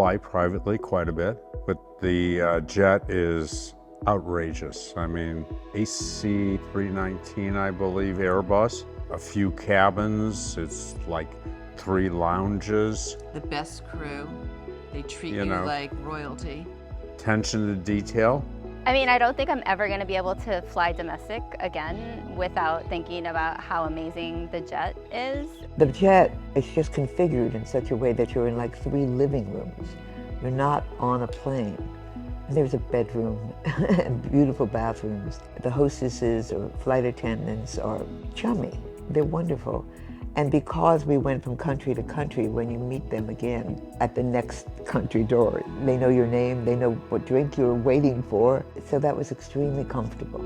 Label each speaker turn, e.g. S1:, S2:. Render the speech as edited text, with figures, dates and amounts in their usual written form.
S1: fly privately quite a bit, but the jet is outrageous. I mean, AC319, I believe, Airbus, a few cabins, it's like 3 lounges.
S2: The best crew, they treat you
S1: know,
S2: like royalty.
S1: Attention to detail.
S3: I mean, I don't think I'm ever going to be able to fly domestic again without thinking about how amazing the jet is.
S4: The jet is just configured in such a way that you're in like 3 living rooms. You're not on a plane. There's a bedroom and beautiful bathrooms. The hostesses or flight attendants are chummy. They're wonderful. And because we went from country to country, when you meet them again at the next country door, they know your name, they know what drink you're waiting for. So that was extremely comfortable.